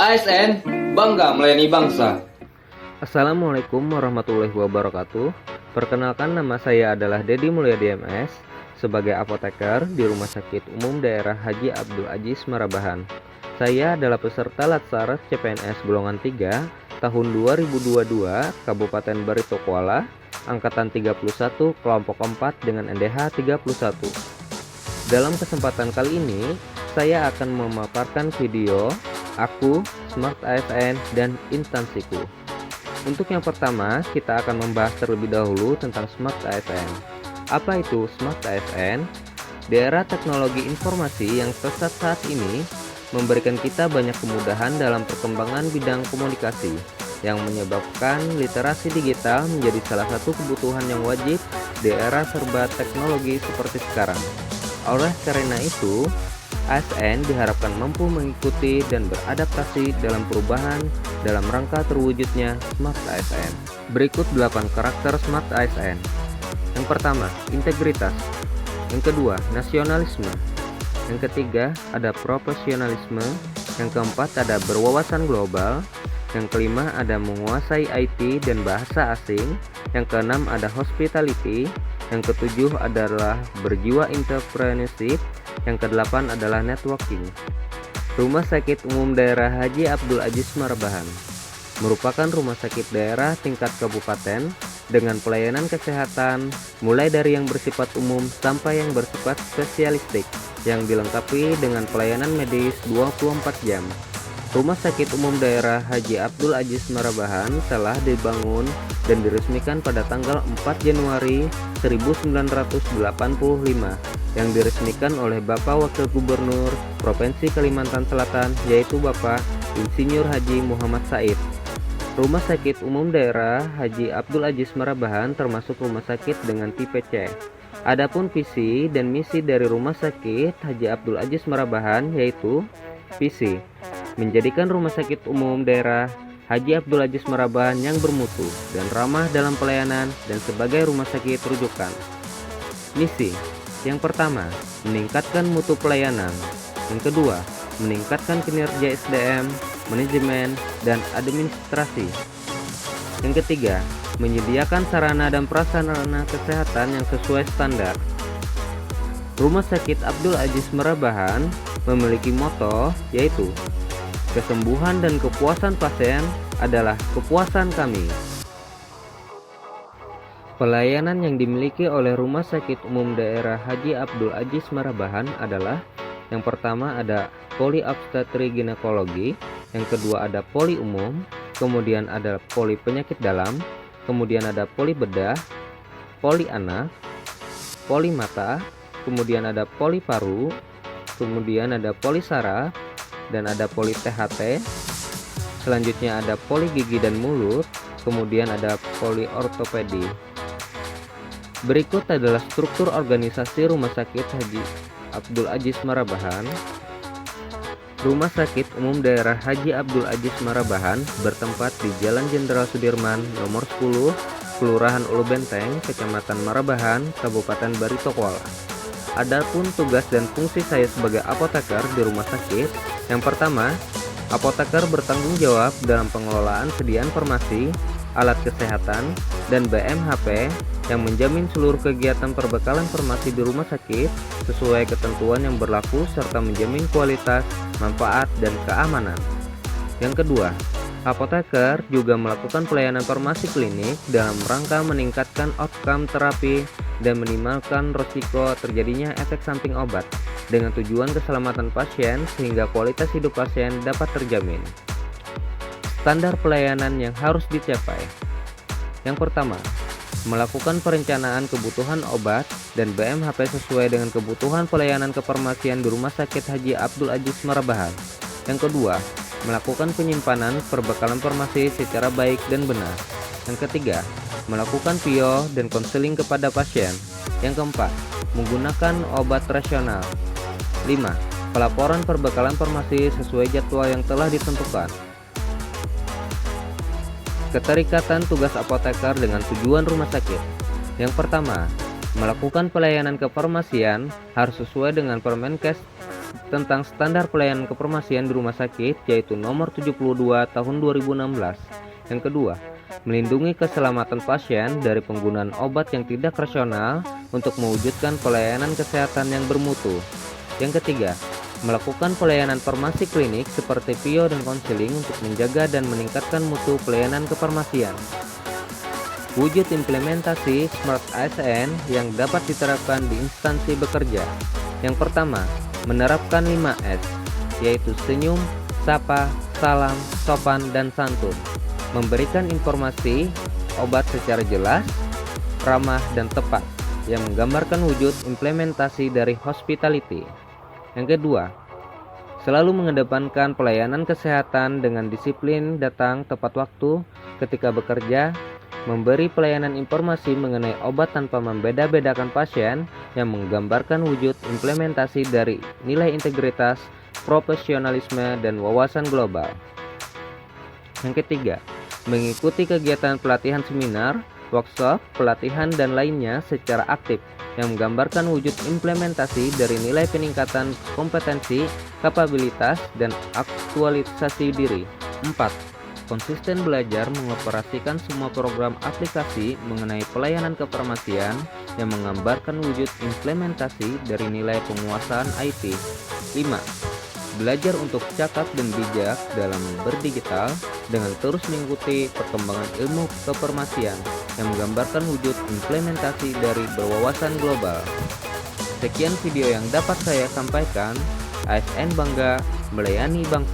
ASN bangga melayani bangsa. Assalamualaikum warahmatullahi wabarakatuh. Perkenalkan, nama saya adalah Dedi Mulyadi MS sebagai apoteker di Rumah Sakit Umum Daerah Haji Abdul Aziz Marabahan. Saya adalah peserta Latsar CPNS golongan 3 tahun 2022 Kabupaten Barito Kuala, angkatan 31 kelompok 4 dengan NDH 31. Dalam kesempatan kali ini, saya akan memaparkan video aku, Smart ASN, dan instansiku. Untuk yang pertama, kita akan membahas terlebih dahulu tentang Smart ASN. Apa itu Smart ASN? Di era teknologi informasi yang pesat saat ini, memberikan kita banyak kemudahan dalam perkembangan bidang komunikasi, yang menyebabkan literasi digital menjadi salah satu kebutuhan yang wajib di era serba teknologi seperti sekarang. Oleh karena itu, ASN diharapkan mampu mengikuti dan beradaptasi dalam perubahan dalam rangka terwujudnya Smart ASN. Berikut 8 karakter Smart ASN. Yang pertama, integritas. Yang kedua, nasionalisme. Yang ketiga, ada profesionalisme. Yang keempat, ada berwawasan global. Yang kelima, ada menguasai IT dan bahasa asing. Yang keenam, ada hospitality. Yang ketujuh adalah berjiwa entrepreneurship. Yang kedelapan adalah networking. Rumah Sakit Umum Daerah Haji Abdul Aziz Marabahan merupakan rumah sakit daerah tingkat kabupaten dengan pelayanan kesehatan mulai dari yang bersifat umum sampai yang bersifat spesialistik, yang dilengkapi dengan pelayanan medis 24 jam. Rumah Sakit Umum Daerah Haji Abdul Aziz Marabahan telah dibangun dan diresmikan pada tanggal 4 Januari 1985 yang diresmikan oleh Bapak Wakil Gubernur Provinsi Kalimantan Selatan, yaitu Bapak Insinyur Haji Muhammad Said. Rumah Sakit Umum Daerah Haji Abdul Aziz Marabahan termasuk rumah sakit dengan tipe C. Adapun visi dan misi dari Rumah Sakit Haji Abdul Aziz Marabahan yaitu visi menjadikan Rumah Sakit Umum Daerah Haji Abdul Aziz Marabahan yang bermutu dan ramah dalam pelayanan dan sebagai rumah sakit rujukan. Misi yang pertama, meningkatkan mutu pelayanan. Yang kedua, meningkatkan kinerja SDM, manajemen, dan administrasi. Yang ketiga, menyediakan sarana dan prasarana kesehatan yang sesuai standar. Rumah Sakit Abdul Aziz Marabahan memiliki moto yaitu kesembuhan dan kepuasan pasien adalah kepuasan kami. Pelayanan yang dimiliki oleh Rumah Sakit Umum Daerah Haji Abdul Aziz Marabahan adalah: yang pertama ada poli obstetri ginekologi, yang kedua ada poli umum, kemudian ada poli penyakit dalam, kemudian ada poli bedah, poli anak, poli mata, kemudian ada poli paru, kemudian ada poli saraf, dan ada poli THT. Selanjutnya ada poli gigi dan mulut, kemudian ada poli ortopedi. Berikut adalah struktur organisasi Rumah Sakit Haji Abdul Aziz Marabahan. Rumah Sakit Umum Daerah Haji Abdul Aziz Marabahan bertempat di Jalan Jenderal Sudirman nomor 10, Kelurahan Ulu Benteng, Kecamatan Marabahan, Kabupaten Barito Kuala. Adapun tugas dan fungsi saya sebagai apoteker di rumah sakit, yang pertama, apoteker bertanggung jawab dalam pengelolaan sediaan farmasi, alat kesehatan, dan BMHP yang menjamin seluruh kegiatan perbekalan farmasi di rumah sakit sesuai ketentuan yang berlaku serta menjamin kualitas, manfaat, dan keamanan. Yang kedua, apoteker juga melakukan pelayanan farmasi klinik dalam rangka meningkatkan outcome terapi dan minimalkan risiko terjadinya efek samping obat dengan tujuan keselamatan pasien sehingga kualitas hidup pasien dapat terjamin. Standar pelayanan yang harus dicapai. Yang pertama, melakukan perencanaan kebutuhan obat dan BMHP sesuai dengan kebutuhan pelayanan kefarmasian di Rumah Sakit Haji Abdul Aziz Marabahan. Yang kedua, melakukan penyimpanan perbekalan farmasi secara baik dan benar. Yang ketiga, melakukan PIO dan konseling kepada pasien. Yang keempat, menggunakan obat rasional. 5. Pelaporan perbekalan farmasi sesuai jadwal yang telah ditentukan. Keterikatan tugas apoteker dengan tujuan rumah sakit. Yang pertama, melakukan pelayanan kefarmasian harus sesuai dengan Permenkes tentang standar pelayanan kefarmasian di rumah sakit, yaitu nomor 72 tahun 2016. Yang kedua, melindungi keselamatan pasien dari penggunaan obat yang tidak rasional untuk mewujudkan pelayanan kesehatan yang bermutu. Yang ketiga, melakukan pelayanan farmasi klinik seperti PIO dan konseling untuk menjaga dan meningkatkan mutu pelayanan kefarmasian. Wujud implementasi Smart ASN yang dapat diterapkan di instansi bekerja. Yang pertama, menerapkan 5S, yaitu senyum, sapa, salam, sopan, dan santun. Memberikan informasi obat secara jelas, ramah, dan tepat, yang menggambarkan wujud implementasi dari hospitality. Yang kedua, selalu mengedepankan pelayanan kesehatan dengan disiplin datang tepat waktu ketika bekerja, memberi pelayanan informasi mengenai obat tanpa membeda-bedakan pasien, yang menggambarkan wujud implementasi dari nilai integritas, profesionalisme, dan wawasan global. Yang ketiga, mengikuti kegiatan pelatihan seminar, workshop, pelatihan, dan lainnya secara aktif, yang menggambarkan wujud implementasi dari nilai peningkatan kompetensi, kapabilitas, dan aktualisasi diri. 4. Konsisten belajar mengoperasikan semua program aplikasi mengenai pelayanan kefarmasian yang menggambarkan wujud implementasi dari nilai penguasaan IT. 5. Belajar untuk cakap dan bijak dalam berdigital dengan terus mengikuti perkembangan ilmu kefarmasian yang menggambarkan wujud implementasi dari berwawasan global. Sekian video yang dapat saya sampaikan. ASN bangga melayani bangsa.